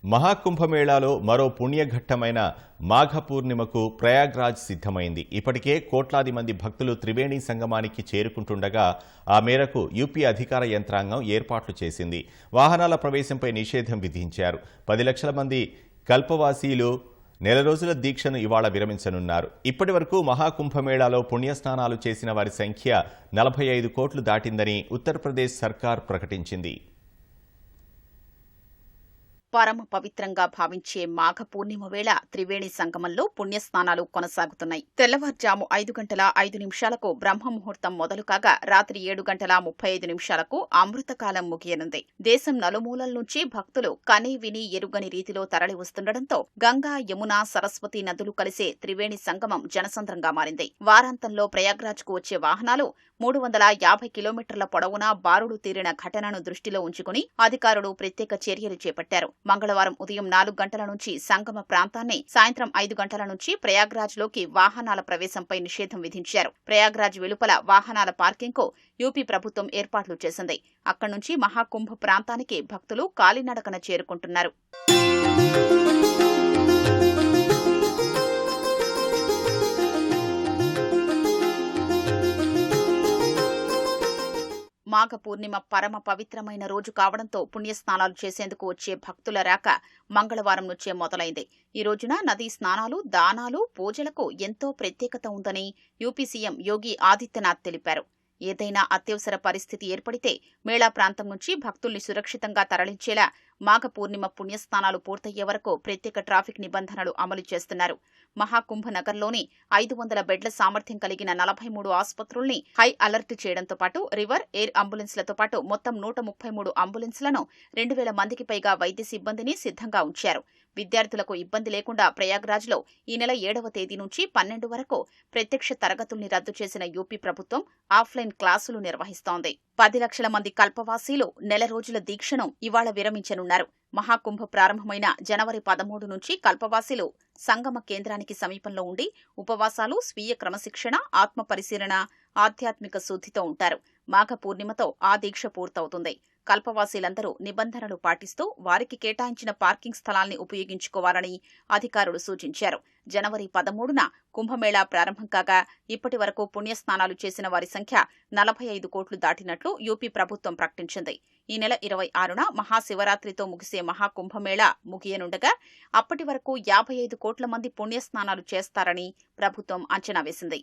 మహాకుంభమేళాలో మరో పుణ్యఘట్టమైన మాఘ పూర్ణిమకు ప్రయాగ్రాజ్ సిద్ధమైంది. ఇప్పటికే కోట్లాది మంది భక్తులు త్రివేణి సంగమానికి చేరుకుంటుండగా ఆ మేరకు యూపీ అధికార యంత్రాంగం ఏర్పాట్లు చేసింది. వాహనాల ప్రవేశంపై నిషేధం విధించారు. 10 లక్షల మంది కల్పవాసీలు నెల రోజుల దీక్షను ఇవాళ విరమించనున్నారు. ఇప్పటి వరకు మహాకుంభమేళాలో పుణ్యస్నానాలు చేసిన వారి సంఖ్య 45 కోట్లు దాటిందని ఉత్తరప్రదేశ్ సర్కార్ ప్రకటించింది. పరమ పవిత్రంగా భావించే మాఘ పూర్ణిమ వేళ త్రివేణి సంగమంలో పుణ్యస్నానాలు కొనసాగుతున్నాయి. తెల్లవారుజాము 5 గంటల 5 నిమిషాలకు బ్రహ్మముహూర్తం మొదలు కాగా రాత్రి 7 గంటల 35 నిమిషాలకు అమృతకాలం ముగియనుంది. దేశం నలుమూలల నుంచి భక్తులు కని విని ఎరుగని రీతిలో తరలి వస్తుండటంతో గంగా, యమున, సరస్వతి నదులు కలిసే త్రివేణి సంగమం జనసంద్రంగా మారింది. వారాంతంలో ప్రయాగ్రాజ్కు వచ్చే వాహనాలు 350 కిలోమీటర్ల పొడవునా బారులు తీరిన ఘటనను దృష్టిలో ఉంచుకుని అధికారులు ప్రత్యేక చర్యలు చేపట్టారు. మంగళవారం ఉదయం 4 గంటల నుంచి సంగమ ప్రాంతాన్ని, సాయంత్రం 5 గంటల నుంచి ప్రయాగ్రాజ్లోకి వాహనాల ప్రవేశంపై నిషేధం విధించారు. ప్రయాగ్రాజ్ వెలుపల వాహనాల పార్కింగ్కు యూపీ ప్రభుత్వం ఏర్పాట్లు చేసింది. అక్కడి నుంచి మహాకుంభ ప్రాంతానికి భక్తులు కాలినడకన చేరుకుంటున్నారు. మాఘ పూర్ణిమ పరమ పవిత్రమైన రోజు కావడంతో పుణ్యస్నానాలు చేసేందుకు వచ్చే భక్తుల రాక మంగళవారం నుంచే మొదలైంది. ఈ రోజున నదీ స్నానాలు, దానాలు, పూజలకు ఎంతో ప్రత్యేకత ఉందని యూపీ సీఎం యోగి ఆదిత్యనాథ్ తెలిపారు. ఏదైనా అత్యవసర పరిస్థితి ఏర్పడితే మేళా ప్రాంతం నుంచి భక్తుల్ని సురక్షితంగా తరలించేలా మాఘ పూర్ణిమ పుణ్యస్నానాలు పూర్తయ్యే వరకు ప్రత్యేక ట్రాఫిక్ నిబంధనలు అమలు చేస్తున్నారు. మహాకుంభ నగర్లోని 500 బెడ్ల సామర్థ్యం కలిగిన 43 ఆసుపత్రుల్ని హై అలర్ట్ చేయడంతో పాటు రివర్, ఎయిర్ అంబులెన్స్లతో పాటు మొత్తం 133 అంబులెన్స్లను 2000 మందికి పైగా వైద్య సిబ్బందిని సిద్ధంగా ఉంచారు. విద్యార్థులకు ఇబ్బంది లేకుండా ప్రయాగ్రాజ్లో ఈ నెల 7వ తేదీ నుంచి 12 వరకు ప్రత్యక్ష తరగతుల్ని రద్దు చేసిన యూపీ ప్రభుత్వం ఆఫ్లైన్ క్లాసులు నిర్వహిస్తోంది. 10 లక్షల మంది కల్పవాసీలు నెల రోజుల దీక్షను ఇవాళ విరమించనున్నారు. మహాకుంభ ప్రారంభమైన జనవరి 13 నుంచి కల్పవాసీలు సంగమ కేంద్రానికి సమీపంలో ఉండి ఉపవాసాలు, స్వీయ క్రమశిక్షణ, ఆత్మ పరిశీలన, ఆధ్యాత్మిక శుద్ధితో ఉంటారు. మాఘ పూర్ణిమతో ఆ దీక్ష పూర్తవుతుంది. కల్పవాసీలందరూ నిబంధనలు పాటిస్తూ వారికి కేటాయించిన పార్కింగ్ స్థలాల్ని ఉపయోగించుకోవాలని అధికారులు సూచించారు. జనవరి 13న కుంభమేళా ప్రారంభం కాగా ఇప్పటి వరకు పుణ్యస్నానాలు చేసిన వారి సంఖ్య 45 కోట్లు దాటినట్లు యూపీ ప్రభుత్వం ప్రకటించింది. ఈ నెల 26న మహాశివరాత్రితో ముగిసే మహాకుంభమేళా ముగియనుండగా అప్పటి వరకు 55 కోట్ల మంది పుణ్యస్నానాలు చేస్తారని ప్రభుత్వం అంచనా వేసింది.